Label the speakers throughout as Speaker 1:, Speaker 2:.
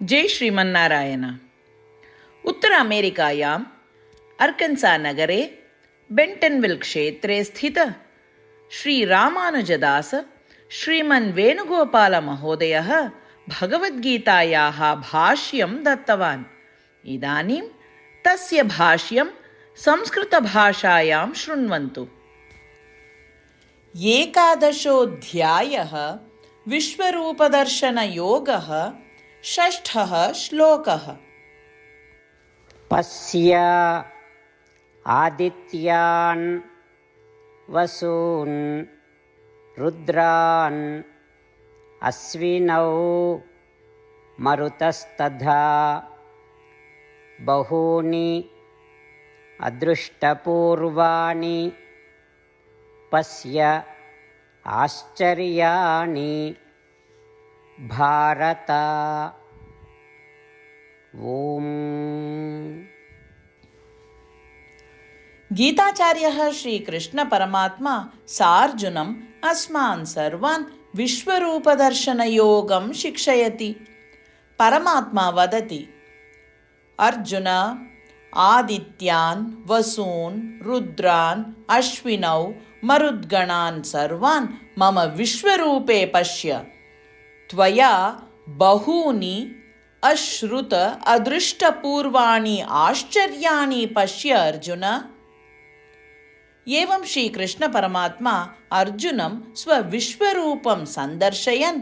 Speaker 1: जय श्रीमन्नारायण। उत्तर अमेरिकायाम् अर्कन्सा नगरे बेण्टन्विल् क्षेत्रे स्थित श्रीरामानुजदास श्रीमन् वेणुगोपालमहोदयः भगवद्गीतायाः भाष्यं दत्तवान्। इदानीं तस्य भाष्यं संस्कृतभाषायां शृण्वन्तु। एकादशोऽध्यायः विश्वरूपदर्शनयोगः। षष्ठः श्लोकः।
Speaker 2: पश्य आदित्यान् वसून् रुद्रान् अश्विनौ मरुतस्तथा बहूनि अदृष्टपूर्वाणि पश्य आश्चर्याणि भारत। ओम।
Speaker 1: गीताचार्यः श्रीकृष्ण परमात्मा सार्जुनम् अस्मान् सर्वान् विश्वरूपदर्शनयोगं शिक्षयति। परमात्मा वदति, अर्जुन, आदित्यान् वसून् रुद्रान् अश्विनौ मरुद्गणान् सर्वान् मम विश्वरूपे पश्य। त्वया बहूनि अश्रुत अदृष्टपूर्वाणि आश्चर्याणि पश्य अर्जुन। एवं श्रीकृष्ण परमात्मा अर्जुनं स्वविश्वरूपं सन्दर्शयन्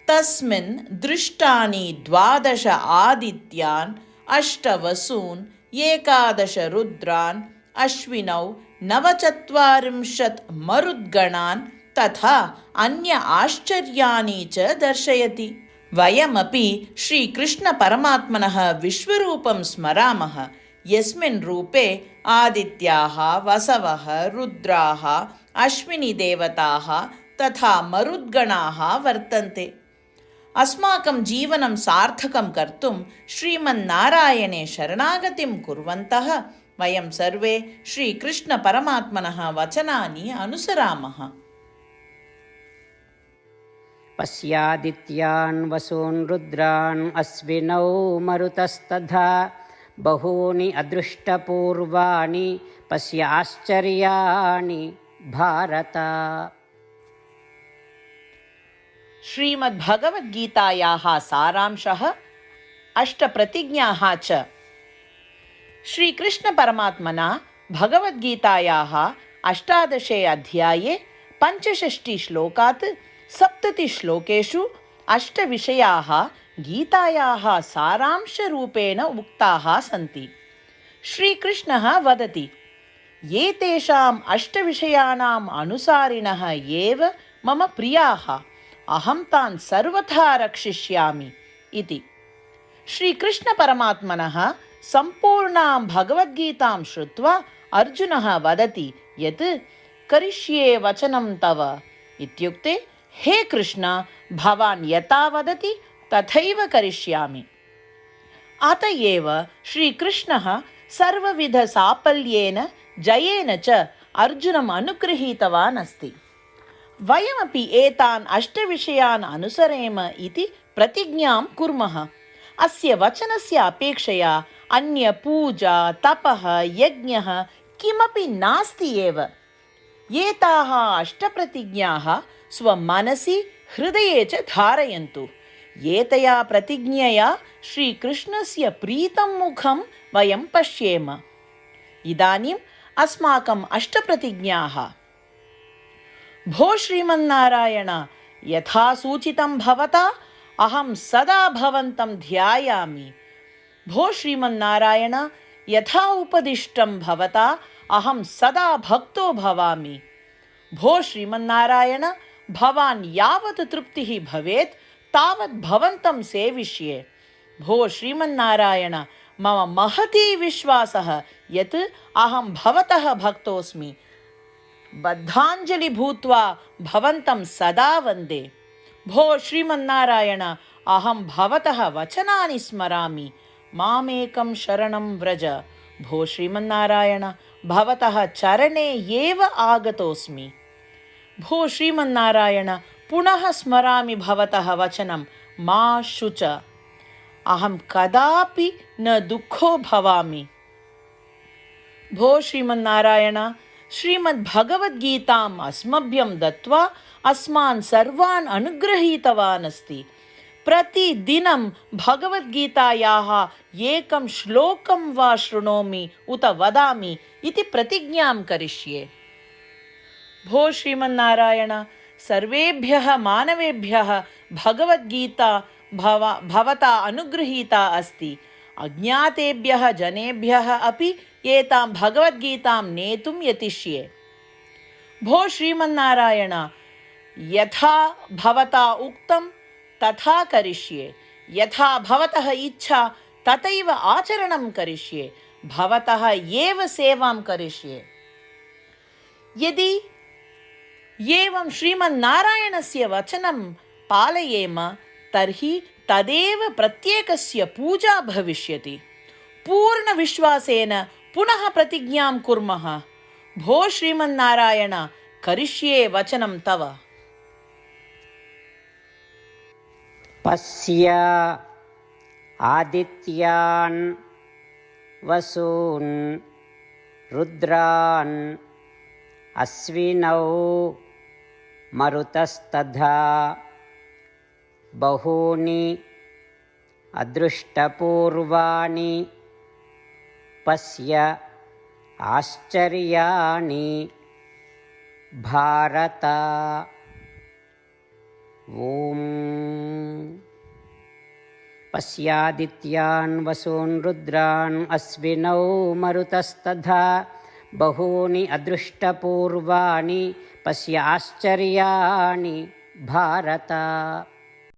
Speaker 1: तस्मिन् दृष्टानि 12 आदित्यान् 8 वसून् 11 रुद्रान् अश्विनौ 49 मरुद्गणान् तथा अन्य आश्चर्याणि च दर्शयति। वयमपि श्रीकृष्णपरमात्मनः विश्वरूपं स्मरामः, यस्मिन् रूपे आदित्याः वसवः रुद्राः अश्विनीदेवताः तथा मरुद्गणाः वर्तन्ते। अस्माकं जीवनं सार्थकं कर्तुं श्रीमन्नारायणे शरणागतिं कुर्वन्तः वयं सर्वे श्रीकृष्णपरमात्मनः वचनानि अनुसरामः।
Speaker 2: पश्यादित्यान् वसून् रुद्रान् अश्विनौ मरुतस्तथा बहूनि अदृष्टपूर्वाणि पश्य आश्चर्याणि भारत।
Speaker 1: श्रीमद्भगवद्गीतायाः सारांशः 8 प्रतिज्ञाः च। श्रीकृष्णपरमात्मना भगवद्गीतायाः 18 अध्याये 65 श्लोकात् 70 श्लोकेषु 8 विषयाः गीतायाः सारांशरूपेण उक्ताः सन्ति। श्रीकृष्णः वदति, एतेषाम् 8 विषयाणाम् अनुसारिणः एव मम प्रियाः, अहं तान् सर्वथा रक्षिष्यामि इति। श्रीकृष्णपरमात्मनः सम्पूर्णां भगवद्गीतां श्रुत्वा अर्जुनः वदति यत् करिष्ये वचनं तव इत्युक्ते, हे कृष्ण, भवान् यथा वदति तथैव करिष्यामि। अत एव श्रीकृष्णः सर्वविधसाफल्येन जयेन च अर्जुनम् अनुगृहीतवान् अस्ति। वयमपि एतान् 8 विषयान् अनुसरेम इति प्रतिज्ञां कुर्मः। अस्य वचनस्य अपेक्षया अन्य पूजा तपः यज्ञः किमपि नास्ति एव। एताः 8 प्रतिज्ञाः स्वमनसि हृदये च धारयन्तु। एतया प्रतिज्ञया श्रीकृष्णस्य प्रीतं मुखं वयं पश्येम। इदानीम् अस्माकम् 8 प्रतिज्ञाः। भो श्रीमन्नारायण, यथा सूचितं भवता अहं सदा भवन्तं ध्यायामि। भो श्रीमन्नारायण, यथा उपदिष्टं भवता अहं सदा भक्तो भवामि। भो श्रीमन्नारायण, भवान् यावत् तृप्तिः भवेत् तावत् भवन्तं सेविष्ये। भो श्रीमन्नारायण, मम महती विश्वासः यत् अहं भवतः भक्तोऽस्मि। बद्धाञ्जलि भूत्वा भवन्तं सदा वन्दे। भो श्रीमन्नारायण, अहं भवतः वचनानि स्मरामि। मामेकं शरणं व्रज। भो श्रीमन्नारायण, भवतः चरणे एव आगतोऽस्मि। भो श्रीमन्नारायण, पुनः स्मरामि भवतः वचनं मा शुच। अहं कदापि न दुःखो भवामि। भो श्रीमन्नारायण, श्रीमद्भगवद्गीताम् अस्मभ्यं दत्त्वा अस्मान् सर्वान् अनुगृहीतवान् अस्ति। प्रतिदिनं भगवद्गीतायाः एकं श्लोकं वा शृणोमि उत वदामि इति प्रतिज्ञां करिष्ये। भो श्रीमन्नारायण, सर्वेभ्यः मानवेभ्यः भगवद्गीता भवता अनुगृहीता अस्ति। अज्ञातेभ्यः जनेभ्यः अपि एतां भगवद्गीतां नेतुं यतिष्ये। भो श्रीमन्नारायण, यथा भवता उक्तं तथा करिष्ये। यथा भवतः इच्छा तथैव आचरणं करिष्ये। भवतः एव सेवां करिष्ये। यदि एवं श्रीमन्नारायणस्य वचनं पालयेम तर्हि तदेव प्रत्येकस्य पूजा भविष्यति। पूर्णविश्वासेन पुनः प्रतिज्ञां कुर्मः। भो श्रीमन्नारायण, करिष्ये वचनं तव।
Speaker 2: पश्य आदित्यान् वसून् रुद्रान् अश्विनौ मरुतस्तथा बहूनि अदृष्टपूर्वाणि पश्य आश्चर्याणि भारत। ॐ पश्यादित्यान् वसून् रुद्रान् अश्विनौ मरुतस्तथा बहूनि अदृष्टपूर्वाणि पश्य आश्चर्याणि भारत।